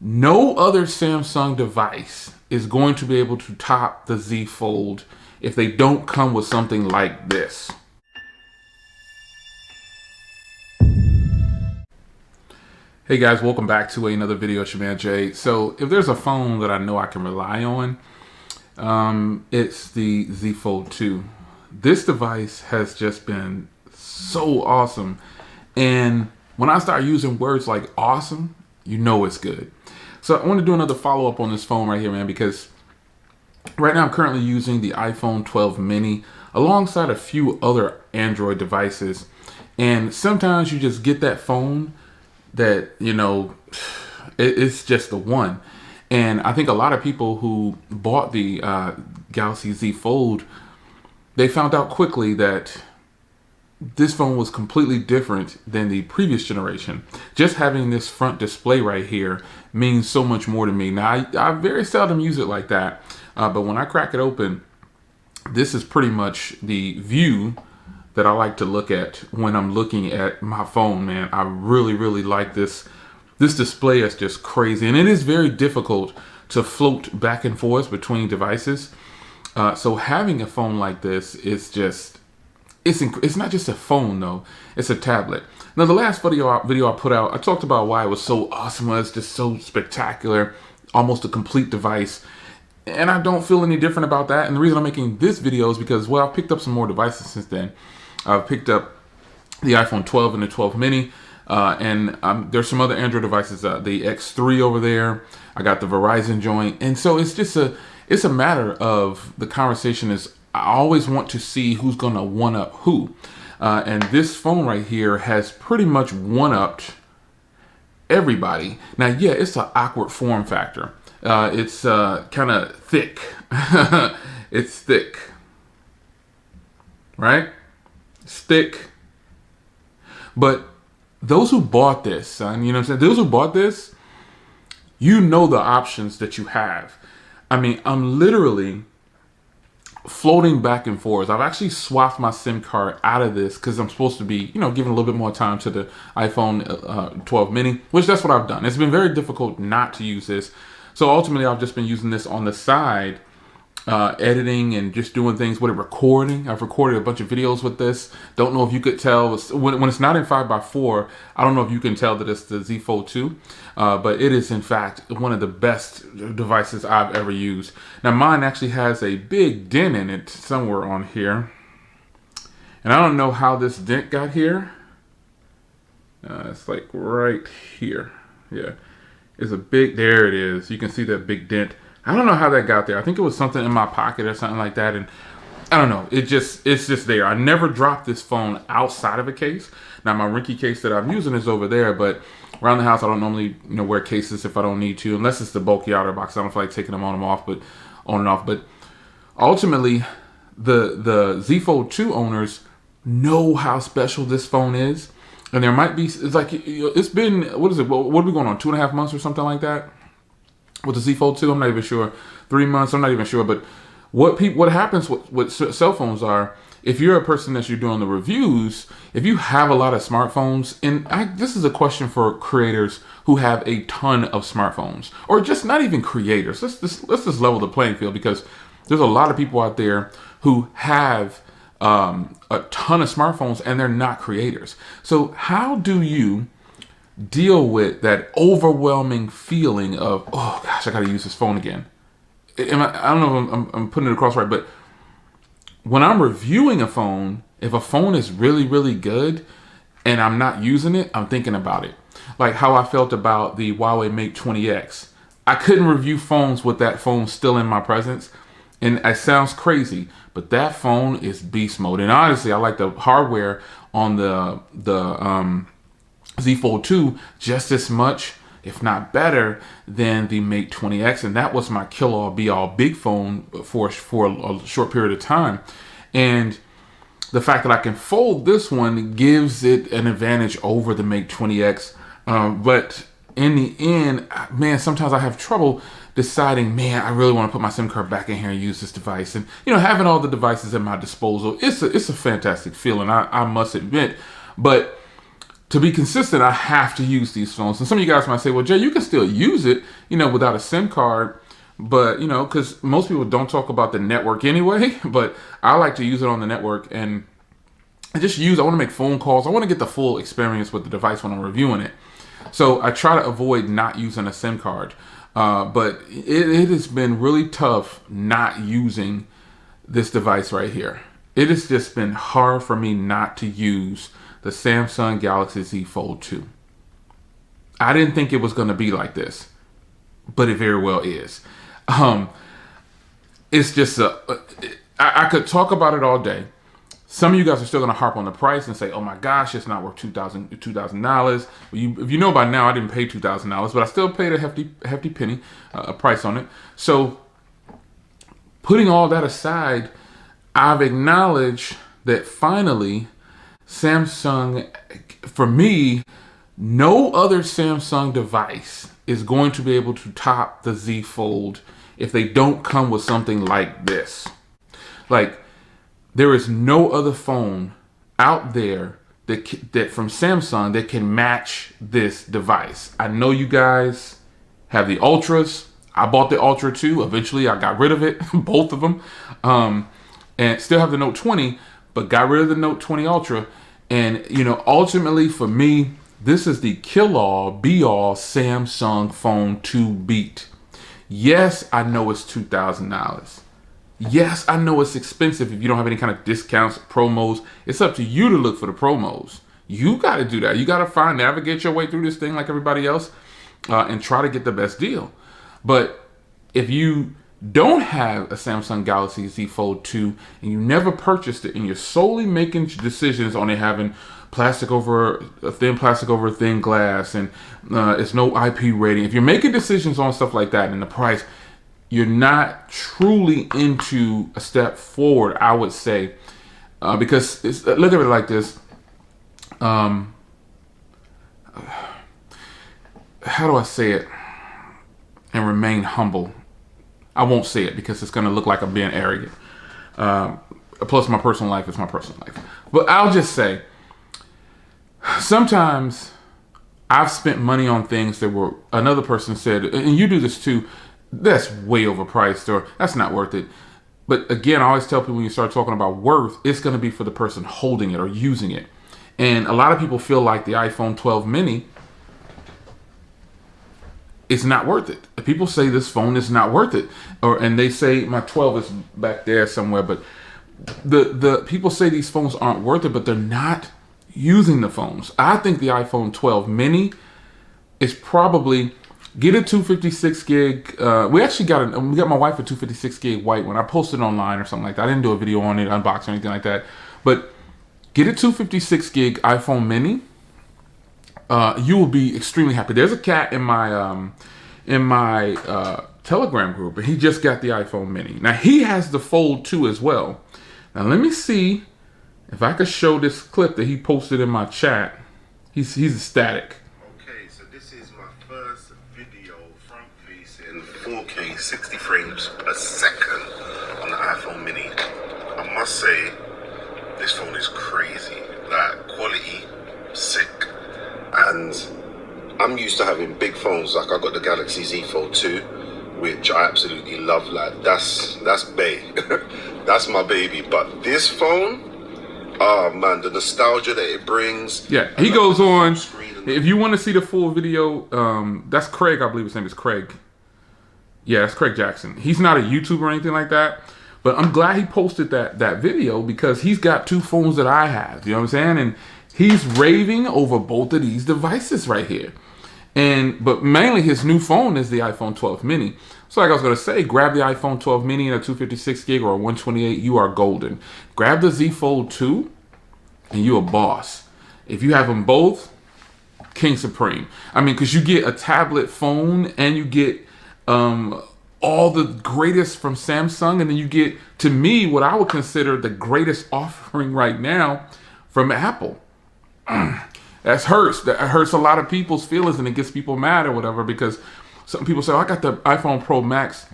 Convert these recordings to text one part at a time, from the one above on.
No other Samsung device is going to be able to top the Z Fold if they don't come with something like this. Hey guys, welcome back to another video. It's your man Jay. So if there's a phone that I know I can rely on, it's the Z Fold2. This device has just been so awesome. And when I start using words like awesome, you know it's good. So I want to do another follow-up on this phone right here, man, because right now I'm currently using the iPhone 12 mini alongside a few other Android devices. And sometimes you just get that phone that, you know, it's just the one. And I think a lot of people who bought the Galaxy Z Fold, they found out quickly that this phone was completely different than the previous generation. Just having this front display right here means so much more to me. Now, I very seldom use it like that, but when I crack it open, this is pretty much the view that I like to look at when I'm looking at my phone, man. I really like this. This display is just crazy, and it is very difficult to float back and forth between devices. So having a phone like this is just, it's not just a phone though, it's a tablet. Now the last video I put out, I talked about why it was so awesome, it's just so spectacular, almost a complete device. And I don't feel any different about that. And the reason I'm making this video is because, well, I've picked up some more devices since then. I've picked up the iPhone 12 and the 12 mini, and there's some other Android devices, the X3 over there. I got the Verizon joint, and so it's just it's a matter of the conversation is I always want to see who's gonna one up who, and this phone right here has pretty much one upped everybody. Now, yeah, it's an awkward form factor. It's kind of thick. It's thick, right? It's thick. But those who bought this, you know what I'm saying? Those who bought this, you know the options that you have. I mean, I'm literally floating back and forth. I've actually swapped my SIM card out of this because I'm supposed to be, you know, giving a little bit more time to the iPhone 12 mini, which that's what I've done. It's been very difficult not to use this. So ultimately, I've just been using this on the side, editing and just doing things with it, recording. I've recorded a bunch of videos with this. Don't know if you could tell, when it's not in 5x4, I don't know if you can tell that it's the Z Fold 2, but it is in fact one of the best devices I've ever used. Now mine actually has a big dent in it somewhere on here. And I don't know how this dent got here. It's like right here. Yeah. It's a big, there it is. You can see that big dent. I don't know how that got there. I think it was something in my pocket or something like that. And I don't know. It's just there. I never dropped this phone outside of a case. Now my Rinky case that I'm using is over there, but around the house, I don't normally, you know, wear cases if I don't need to, unless it's the bulky outer box. I don't feel like taking them on and off, but on and off. But ultimately, the Z Fold 2 owners know how special this phone is. And there might be, it's like, it's been, what is it? What are we going on? 2.5 months or something like that with the Z Fold 2? I'm not even sure. 3 months, I'm not even sure. But what happens with cell phones are, if you're a person that you're doing the reviews, if you have a lot of smartphones, and this is a question for creators who have a ton of smartphones, or just not even creators. Let's just level the playing field, because there's a lot of people out there who have a ton of smartphones and they're not creators. So how do you deal with that overwhelming feeling of, oh gosh, I gotta use this phone again? I don't know if I'm putting it across right, but when I'm reviewing a phone, if a phone is really good and I'm not using it, I'm thinking about it. Like how I felt about the Huawei Mate 20X. I couldn't review phones with that phone still in my presence. And it sounds crazy, but that phone is beast mode. And honestly, I like the hardware on the Z Fold 2 just as much, if not better, than the Mate 20X. And that was my kill-all, be-all big phone for a short period of time. And the fact that I can fold this one gives it an advantage over the Mate 20X. But in the end, man, sometimes I have trouble deciding, man, I really want to put my SIM card back in here and use this device. And, you know, having all the devices at my disposal, it's a fantastic feeling, I must admit. But to be consistent, I have to use these phones. And some of you guys might say, well, Jay, you can still use it, without a SIM card. But, because most people don't talk about the network anyway. But I like to use it on the network and I want to make phone calls. I want to get the full experience with the device when I'm reviewing it. So I try to avoid not using a SIM card. But it has been really tough not using this device right here. It has just been hard for me not to use the Samsung Galaxy Z Fold2. I didn't think it was going to be like this, but it very well is. It's just I could talk about it all day. Some of you guys are still going to harp on the price and say, "Oh my gosh, it's not worth $2,000." If you know by now, I didn't pay $2,000, but I still paid a hefty penny a price on it. So, putting all that aside, I've acknowledged that finally, Samsung, for me, no other Samsung device is going to be able to top the Z Fold if they don't come with something like this. Like, there is no other phone out there that from Samsung that can match this device. I know you guys have the Ultras. I bought the Ultra too. Eventually, I got rid of it, both of them, and still have the Note 20, but got rid of the Note 20 Ultra. And ultimately for me, this is the kill-all, be-all Samsung phone to beat. Yes, I know it's $2,000. Yes, I know it's expensive if you don't have any kind of discounts, promos. It's up to you to look for the promos. You got to do that. You got to navigate your way through this thing like everybody else and try to get the best deal. But if you don't have a Samsung Galaxy Z Fold 2 and you never purchased it and you're solely making decisions on it having thin plastic over a thin glass and it's no IP rating, if you're making decisions on stuff like that and the price, you're not truly into a step forward, I would say, because look at it like this. How do I say it and remain humble? I won't say it because it's going to look like I'm being arrogant. Plus, my personal life is my personal life. But I'll just say, sometimes I've spent money on things that were, another person said, and you do this too, that's way overpriced or that's not worth it. But again, I always tell people when you start talking about worth, it's going to be for the person holding it or using it. And a lot of people feel like the iPhone 12 mini is not worth it. People say this phone is not worth it. And they say my 12 is back there somewhere, but the people say these phones aren't worth it, but they're not using the phones. I think the iPhone 12 mini is probably, get a 256 gig. We got my wife a 256 gig white when I posted it online or something like that. I didn't do a video on it, unbox or anything like that. But get a 256 gig iPhone mini. You will be extremely happy. There's a cat in my Telegram group, and he just got the iPhone mini. Now he has the Fold 2 as well. Now let me see if I could show this clip that he posted in my chat. He's ecstatic. Okay, so this is my first video front facing 4K 60 frames a second on the iPhone mini. I must say, this phone is crazy. Like, quality, sick. And I'm used to having big phones. Like, I got the Galaxy Z Fold 2, which I absolutely love. Like, that's bae. That's my baby. But this phone, oh man, the nostalgia that it brings. Yeah, he goes on. If you want to see the full video, that's Craig. I believe his name is Craig. Yeah, that's Craig Jackson. He's not a YouTuber or anything like that. But I'm glad he posted that video because he's got two phones that I have. You know what I'm saying? And he's raving over both of these devices right here. But mainly his new phone is the iPhone 12 mini. So like I was going to say, grab the iPhone 12 mini in a 256 gig or a 128, you are golden. Grab the Z Fold 2 and you a boss. If you have them both, king supreme. I mean, because you get a tablet phone and you get all the greatest from Samsung, and then you get, to me, what I would consider the greatest offering right now from Apple. That hurts a lot of people's feelings, and it gets people mad or whatever, because some people say, oh, I got the iPhone Pro Max,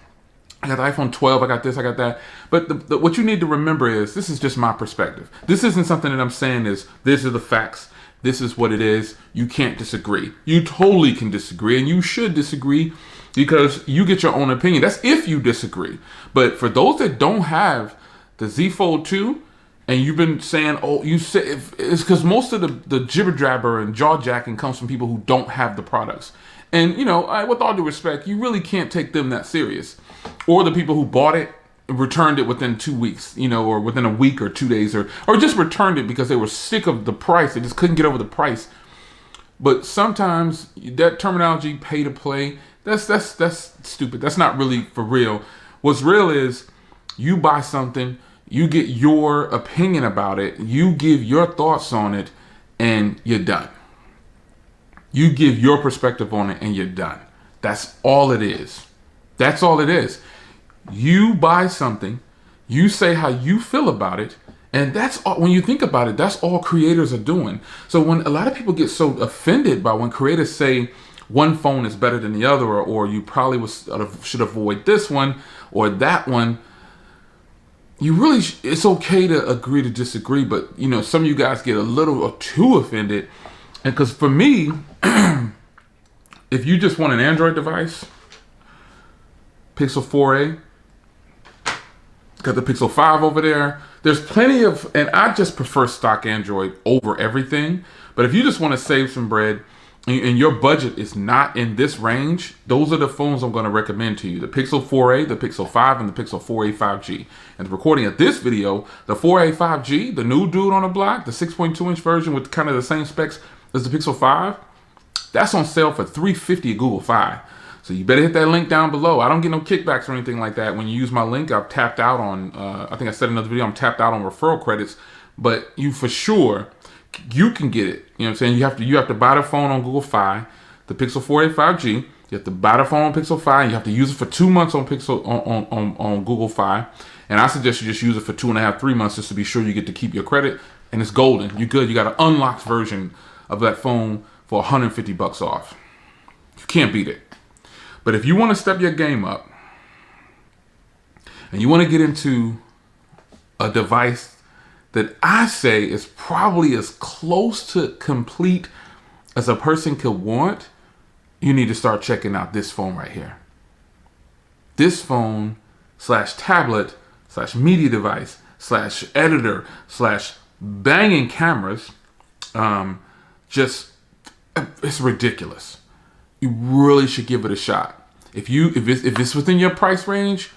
I got the iPhone 12, I got this, I got that. But what you need to remember is, this is just my perspective. This isn't something that I'm saying is, these are the facts. This is what it is. You can't disagree. You totally can disagree, and you should disagree because you get your own opinion. That's if you disagree. But for those that don't have the Z Fold 2, and you've been saying, oh, you say it's because most of the jibber jabber and jaw jacking comes from people who don't have the products. And, you know, with all due respect, you really can't take them that serious. Or the people who bought it, returned it within 2 weeks, you know, or within a week or 2 days, or just returned it because they were sick of the price. They just couldn't get over the price. But sometimes that terminology, pay to play, that's stupid. That's not really for real. What's real is you buy something, you get your opinion about it, you give your thoughts on it, and you're done. You give your perspective on it, and you're done. That's all it is. That's all it is. You buy something, you say how you feel about it, and that's all. When you think about it, that's all creators are doing. So when a lot of people get so offended by when creators say one phone is better than the other, or you probably should avoid this one or that one, you really it's okay to agree to disagree. But you know, some of you guys get a little or too offended, and because for me, if you just want an Android device, Pixel 4a. Got the Pixel 5 over there. There's plenty of, and I just prefer stock Android over everything. But if you just want to save some bread and your budget is not in this range, those are the phones I'm going to recommend to you. The Pixel 4a, the Pixel 5, and the Pixel 4a 5G. And the recording of this video, the 4a 5G, the new dude on the block, the 6.2-inch version with kind of the same specs as the Pixel 5, that's on sale for $350 at Google Fi. So you better hit that link down below. I don't get no kickbacks or anything like that. When you use my link, I've tapped out on, I think I said in another video, I'm tapped out on referral credits. But you for sure, you can get it. You know what I'm saying? You have to buy the phone on Google Fi, the Pixel 4a 5G. You have to buy the phone on Pixel Fi. And you have to use it for 2 months on on Google Fi. And I suggest you just use it for 2.5, 3 months just to be sure you get to keep your credit. And it's golden. You're good. You got an unlocked version of that phone for $150 off. You can't beat it. But if you want to step your game up and you want to get into a device that I say is probably as close to complete as a person could want, you need to start checking out this phone right here. This phone / tablet / media device / editor / banging cameras, it's ridiculous. You really should give it a shot. If it's within your price range,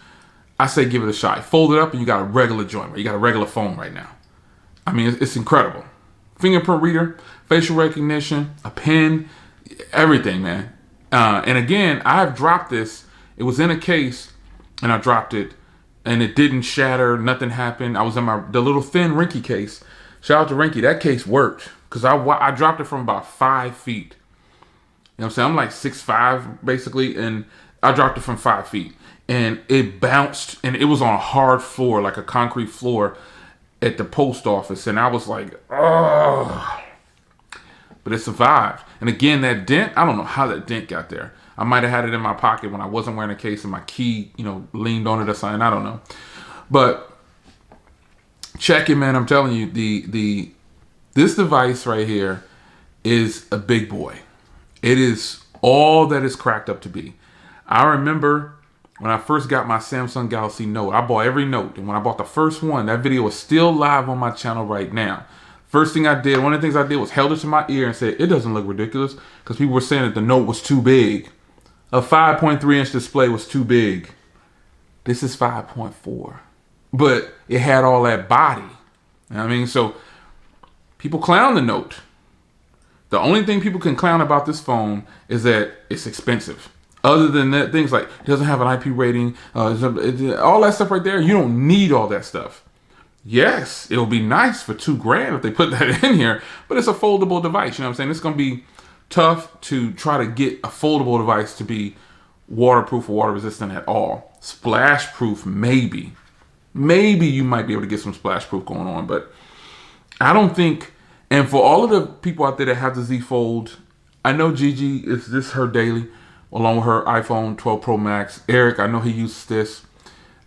I say give it a shot. Fold it up and you got a regular joint. You got a regular phone right now. I mean, it's incredible. Fingerprint reader, facial recognition, a pen, everything, man. And again, I've dropped this. It was in a case and I dropped it and it didn't shatter. Nothing happened. I was in the little thin Rinky case. Shout out to Rinky. That case worked because I dropped it from about 5 feet. You know what I'm saying? I'm like 6'5" basically, and I dropped it from 5 feet. And it bounced, and it was on a hard floor, like a concrete floor at the post office. And I was like, oh. But it survived. And again, that dent, I don't know how that dent got there. I might have had it in my pocket when I wasn't wearing a case and my key, leaned on it or something. I don't know. But check it, man. I'm telling you, this device right here is a big boy. It is all that it's cracked up to be. I remember when I first got my Samsung Galaxy Note, I bought every Note. And when I bought the first one, that video is still live on my channel right now. First thing I did, one of the things I did was held it to my ear and said, it doesn't look ridiculous. Because people were saying that the Note was too big. A 5.3-inch display was too big. This is 5.4. But it had all that body. You know what I mean? So people clown the Note. The only thing people can clown about this phone is that it's expensive. Other than that, things like it doesn't have an IP rating, all that stuff right there, you don't need all that stuff. Yes, it'll be nice for $2,000 if they put that in here, but it's a foldable device. You know what I'm saying? It's going to be tough to try to get a foldable device to be waterproof or water resistant at all. Splash proof, maybe. Maybe you might be able to get some splash proof going on, but I don't think. And for all of the people out there that have the Z Fold, I know Gigi, is this her daily, along with her iPhone 12 Pro Max. Eric, I know he uses this.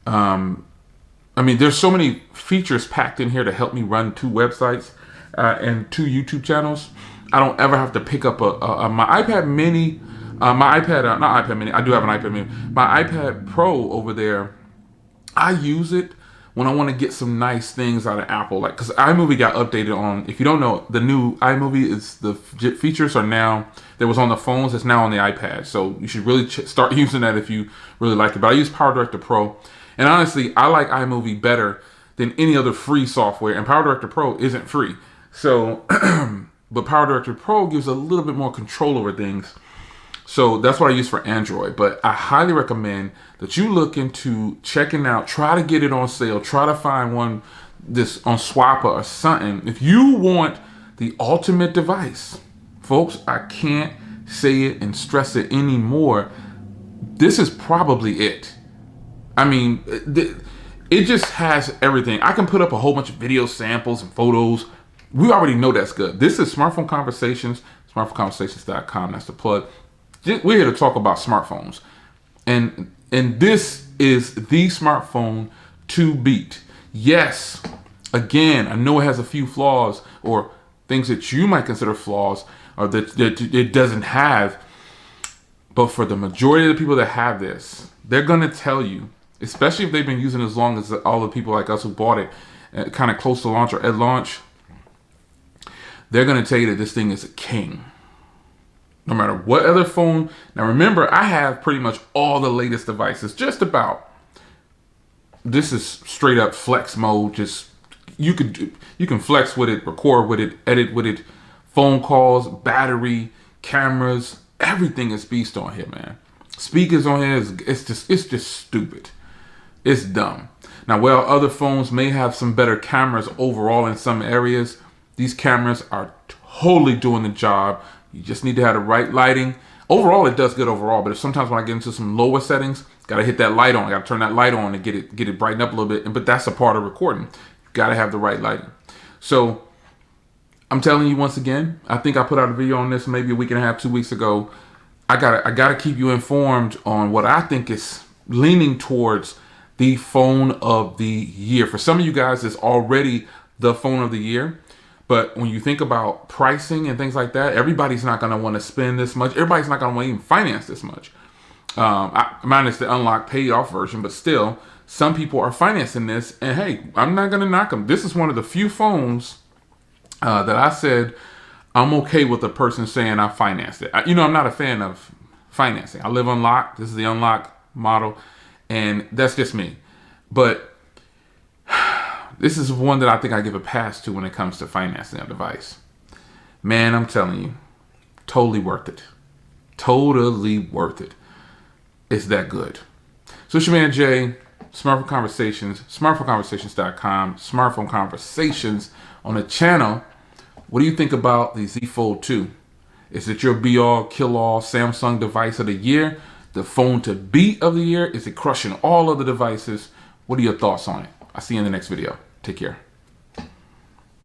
I mean, there's so many features packed in here to help me run 2 websites. and 2 YouTube channels, I don't ever have to pick up my iPad Mini, my iPad, not iPad Mini. I do have an iPad Mini. My iPad Pro over there, I use it when I want to get some nice things out of Apple, like because iMovie got updated on. If you don't know, the new iMovie is the features are now that was on the phones. It's now on the iPad, so you should really start using that if you really like it. But I use PowerDirector Pro, and honestly, I like iMovie better than any other free software. And PowerDirector Pro isn't free, so but PowerDirector Pro gives a little bit more control over things. So that's what I use for Android. But I highly recommend that you look into checking out, try to get it on sale, try to find one this on Swapper or something. If you want the ultimate device, folks, I can't say it and stress it anymore. This is probably it. I mean, it just has everything. I can put up a whole bunch of video samples and photos. We already know that's good. This is Smartphone Conversations, smartphoneconversations.com. That's the plug. We're here to talk about smartphones, and this is the smartphone to beat. Yes, again, I know it has a few flaws or things that you might consider flaws or that it doesn't have, but for the majority of the people that have this, they're gonna tell you, especially if they've been using it as long as all the people like us who bought it kind of close to launch or at launch, they're gonna tell you that this thing is a king. No matter what other phone. Now remember, I have pretty much all the latest devices, just about. This is straight up flex mode. Just you can flex with it, record with it, edit with it, phone calls, battery, cameras, everything is beast on here, man. Speakers on here, it's just stupid. It's dumb. Now, while other phones may have some better cameras overall in some areas, these cameras are totally doing the job. You just need to have the right lighting. Overall, it does good overall, but sometimes when I get into some lower settings, gotta hit that light on. Gotta turn that light on and get it brightened up a little bit. But that's a part of recording. Gotta have the right lighting. So I'm telling you once again, I think I put out a video on this maybe a week and a half, 2 weeks ago. I gotta keep you informed on what I think is leaning towards the phone of the year. For some of you guys, it's already the phone of the year. But when you think about pricing and things like that, everybody's not going to want to spend this much. Everybody's not going to want to even finance this much. Minus the unlocked paid off version, but still, some people are financing this. And hey, I'm not going to knock them. This is one of the few phones that I said I'm okay with a person saying I financed it. I'm not a fan of financing. I live unlocked. This is the unlocked model, and that's just me. But this is one that I think I give a pass to when it comes to financing a device. Man, I'm telling you, totally worth it. Totally worth it. It's that good. So it's your man Jay, Smartphone Conversations, smartphoneconversations.com, Smartphone Conversations on the channel. What do you think about the Z Fold 2? Is it your be-all, kill-all Samsung device of the year? The phone to beat of the year? Is it crushing all other devices? What are your thoughts on it? I'll see you in the next video. Take care.